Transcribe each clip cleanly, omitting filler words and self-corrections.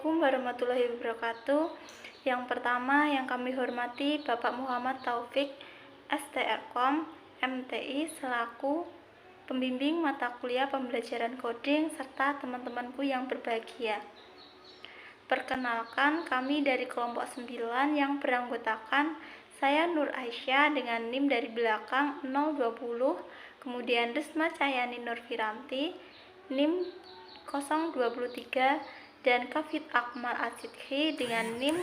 Assalamualaikum warahmatullahi wabarakatuh. Yang pertama yang kami hormati Bapak Muhammad Taufik, STRKOM, MTI, selaku pembimbing mata kuliah pembelajaran coding serta teman-temanku yang berbahagia. Perkenalkan, kami dari kelompok 9 yang beranggotakan saya Nur Aisyah dengan NIM dari belakang 020, kemudian Risma Cahyani Nurfiranti NIM 023, dan Kafid Akmal Asidhi dengan NIM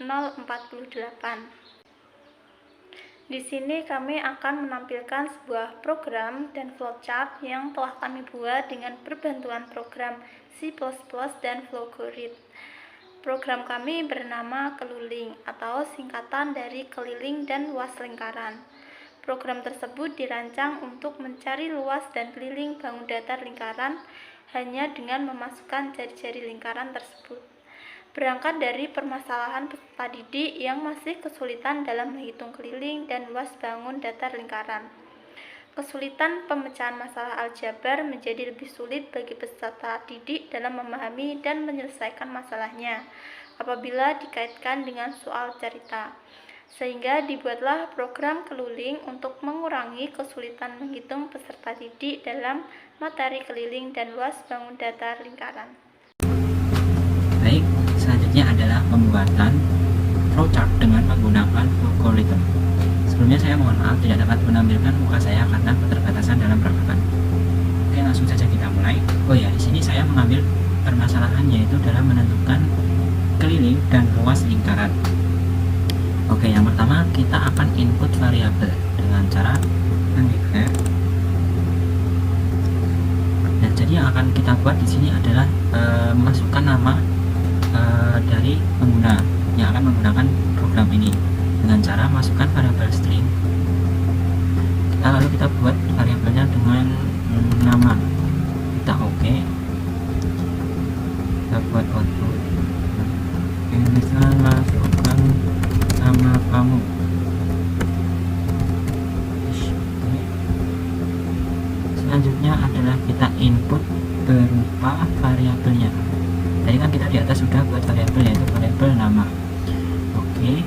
048. Di sini kami akan menampilkan sebuah program dan flowchart yang telah kami buat dengan perbantuan program C++ dan Flowgrid. Program kami bernama Keluling atau singkatan dari keliling dan luas lingkaran. Program tersebut dirancang untuk mencari luas dan keliling bangun datar lingkaran hanya dengan memasukkan jari-jari lingkaran tersebut. Berangkat dari permasalahan peserta didik yang masih kesulitan dalam menghitung keliling dan luas bangun datar lingkaran. Kesulitan pemecahan masalah aljabar menjadi lebih sulit bagi peserta didik dalam memahami dan menyelesaikan masalahnya apabila dikaitkan dengan soal cerita. Sehingga dibuatlah program Keluling untuk mengurangi kesulitan menghitung peserta didik dalam materi keliling dan luas bangun datar lingkaran. Baik, selanjutnya adalah pembuatan flowchart dengan menggunakan algoritma. Sebelumnya saya mohon maaf tidak dapat menampilkan muka saya karena keterbatasan dalam perangkat. Oke, langsung saja kita mulai. Oh ya, di sini saya mengambil permasalahan yaitu dalam menentukan keliling dan luas lingkaran. Oke, yang pertama kita akan input variabel dengan cara mendeklar. Nah, jadi yang akan kita buat di sini adalah memasukkan nama dari pengguna yang akan menggunakan program ini dengan cara masukkan variabel string. Lalu kita buat variabelnya dengan nama. Kita oke. Kita buat output. Bisa masukkan nama kamu. Selanjutnya adalah kita input berupa variabelnya. Tadi kan kita di atas sudah buat variabel yaitu variabel nama. Oke.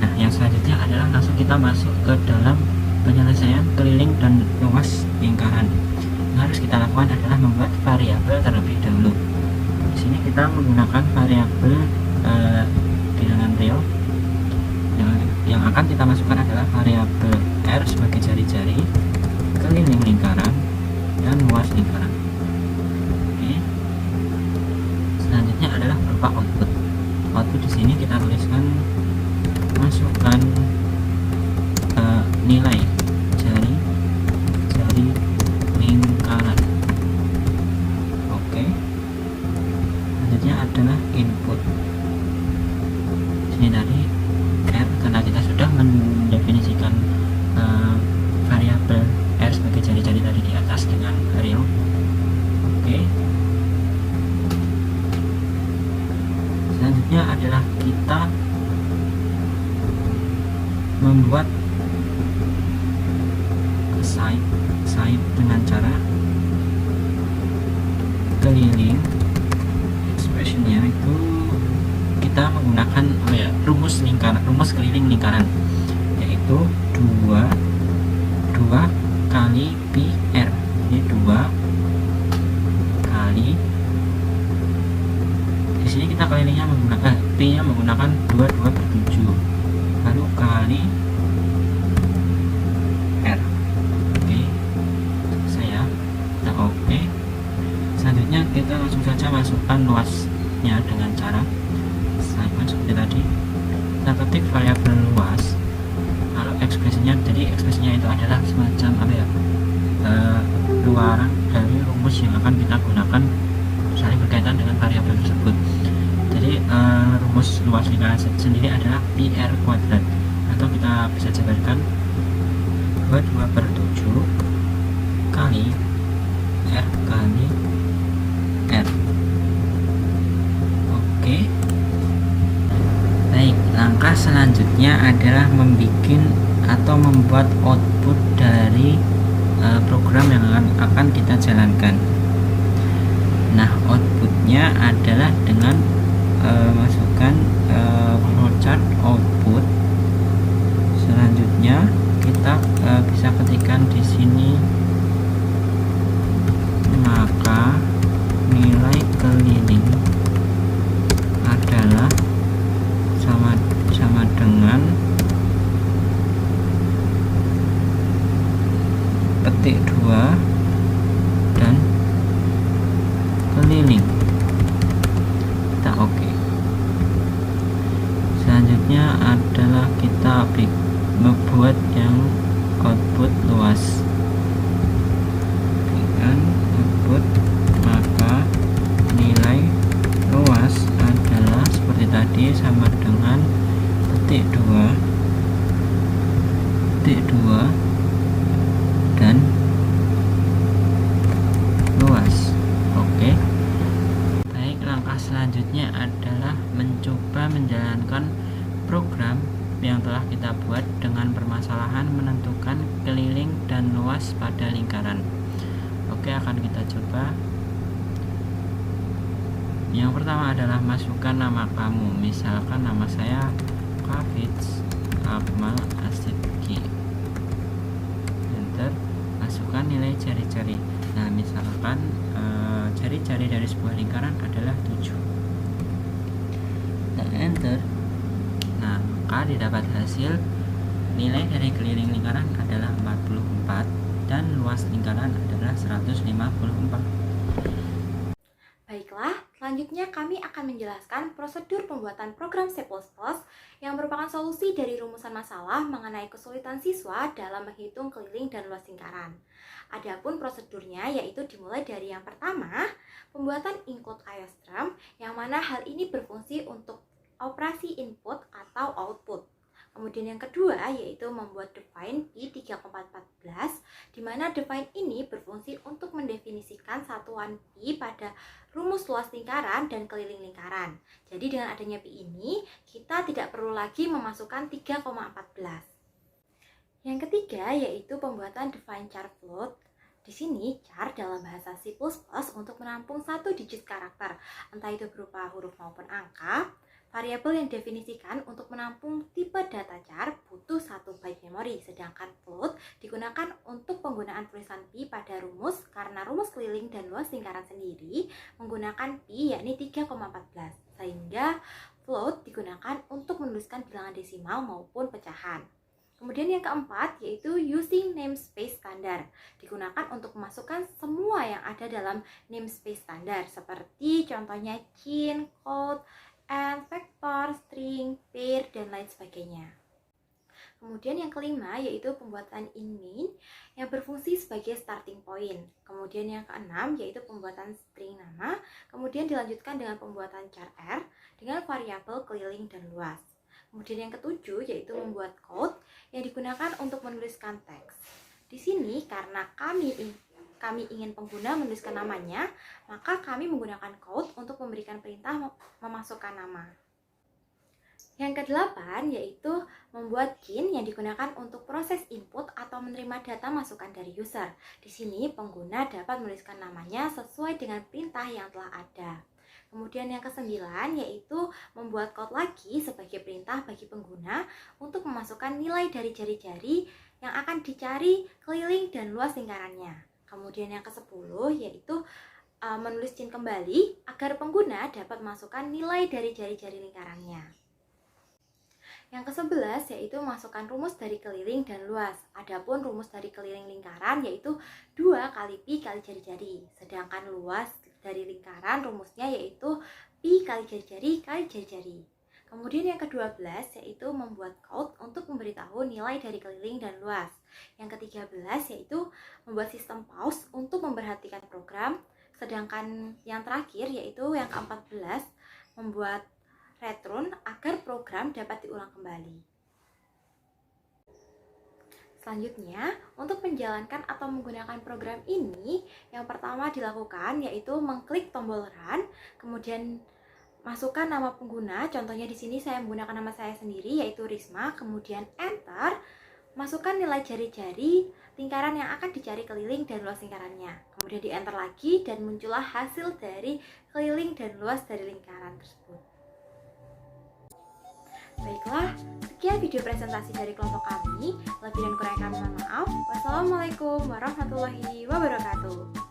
Nah, yang selanjutnya adalah langsung kita masuk ke dalam penyelesaian keliling dan luas lingkaran. Yang harus kita lakukan adalah membuat variabel terlebih dahulu. Di sini kita menggunakan variabel bilangan real. Yang akan kita masukkan adalah variabel r sebagai jari-jari, keliling lingkaran, dan luas lingkaran. Oke. Selanjutnya adalah berupa output. Output di sini kita tuliskan masukkan nilai jari lingkaran. Oke. Selanjutnya adalah input. Sini tadi r karena kita sudah mendefinisikan variabel r sebagai jari-jari tadi di atas dengan real. Oke. Selanjutnya adalah kita membuat side dengan cara keliling. Expressionnya itu kita menggunakan rumus keliling lingkaran yaitu 2 kali pi r. Jadi 2 kali, di sini kita kelilingnya menggunakan p nya menggunakan 22/7 lalu kali r. Oke, saya kita oke. Selanjutnya kita langsung saja masukkan luasnya dengan cara sama seperti tadi. Kita ketik variabel luas, lalu ekspresinya, jadi ekspresinya itu adalah semacam luaran dari rumus yang akan kita gunakan saling berkaitan dengan variabel tersebut. Jadi rumus luas lingkaran sendiri adalah pi r kuadrat, atau kita bisa jabarkan 22/7 kali r kali r. Oke. Baik, langkah selanjutnya adalah membuat output dari program yang akan kita jalankan. Nah, output Selanjutnya adalah dengan masukkan flowchart output. Selanjutnya kita bisa ketikkan di sini, maka nilai keliling adalah sama dengan petik 2 dan keliling. Kita oke. Selanjutnya adalah kita membuat yang output luas dengan output, maka nilai luas adalah seperti tadi sama dengan petik 2 dan luas. Oke. Baik, langkah selanjutnya adalah mencoba menjalankan program yang telah kita buat dengan permasalahan menentukan keliling dan luas pada lingkaran. Oke, akan kita coba. Yang pertama adalah masukkan nama kamu. Misalkan nama saya Kavitz Akmal Asidki. Enter. Masukkan nilai jari-jari. Nah, misalkan jari-jari dari sebuah lingkaran adalah 7. Nah, enter. Nah, maka didapat hasil nilai dari keliling lingkaran adalah 44 dan luas lingkaran adalah 154. Baiklah, selanjutnya kami akan menjelaskan prosedur pembuatan program C++ yang merupakan solusi dari rumusan masalah mengenai kesulitan siswa dalam menghitung keliling dan luas lingkaran. Adapun prosedurnya yaitu dimulai dari yang pertama, pembuatan include IOStream, yang mana hal ini berfungsi untuk operasi input atau output. Kemudian yang kedua yaitu membuat define P3414, di mana define ini berfungsi untuk mendefinisikan satuan P pada rumus luas lingkaran dan keliling lingkaran. Jadi dengan adanya P ini, kita tidak perlu lagi memasukkan 3,14. Yang ketiga yaitu pembuatan define char float. Di sini char dalam bahasa C++ untuk menampung satu digit karakter, entah itu berupa huruf maupun angka. Variabel yang definisikan untuk menampung tipe data char butuh 1 byte memori, sedangkan float digunakan untuk penggunaan tulisan Pi pada rumus karena rumus keliling dan luas lingkaran sendiri menggunakan Pi yakni 3,14, sehingga float digunakan untuk menuliskan bilangan desimal maupun pecahan. Kemudian yang keempat yaitu using namespace standar, digunakan untuk memasukkan semua yang ada dalam namespace standar seperti contohnya int, code, and, vektor, string, pair, dan lain sebagainya. Kemudian yang kelima yaitu pembuatan in-main yang berfungsi sebagai starting point. Kemudian yang keenam yaitu pembuatan string nama, kemudian dilanjutkan dengan pembuatan char R dengan variabel keliling dan luas. Kemudian yang ketujuh yaitu membuat code yang digunakan untuk menuliskan teks. Di sini karena kami ingin pengguna menuliskan namanya, maka kami menggunakan code untuk memberikan perintah memasukkan nama. Yang kedelapan yaitu membuat kin yang digunakan untuk proses input atau menerima data masukan dari user. Di sini pengguna dapat menuliskan namanya sesuai dengan perintah yang telah ada. Kemudian yang kesembilan yaitu membuat code lagi sebagai perintah bagi pengguna untuk memasukkan nilai dari jari-jari yang akan dicari keliling dan luas lingkarannya. Kemudian yang ke-10 yaitu menulis kin kembali agar pengguna dapat memasukkan nilai dari jari-jari lingkarannya. Yang ke-11 yaitu masukkan rumus dari keliling dan luas. Adapun rumus dari keliling lingkaran yaitu 2 kali pi kali jari-jari. Sedangkan luas dari lingkaran rumusnya yaitu pi kali jari-jari kali jari-jari. Kemudian yang ke-12 yaitu membuat code untuk memberitahu nilai dari keliling dan luas. Yang ke-13 yaitu membuat sistem pause untuk memperhatikan program. Sedangkan yang terakhir yaitu yang ke-14 membuat return agar program dapat diulang kembali. Selanjutnya, untuk menjalankan atau menggunakan program ini, yang pertama dilakukan yaitu mengklik tombol run, kemudian masukkan nama pengguna. Contohnya di sini saya menggunakan nama saya sendiri yaitu Risma, kemudian enter Masukkan nilai jari-jari lingkaran yang akan dicari keliling dan luas lingkarannya. Kemudian di enter lagi dan muncullah hasil dari keliling dan luas dari lingkaran tersebut. Baiklah, sekian video presentasi dari kelompok kami. Lebih dan kurang kami mohon maaf. Wassalamualaikum warahmatullahi wabarakatuh.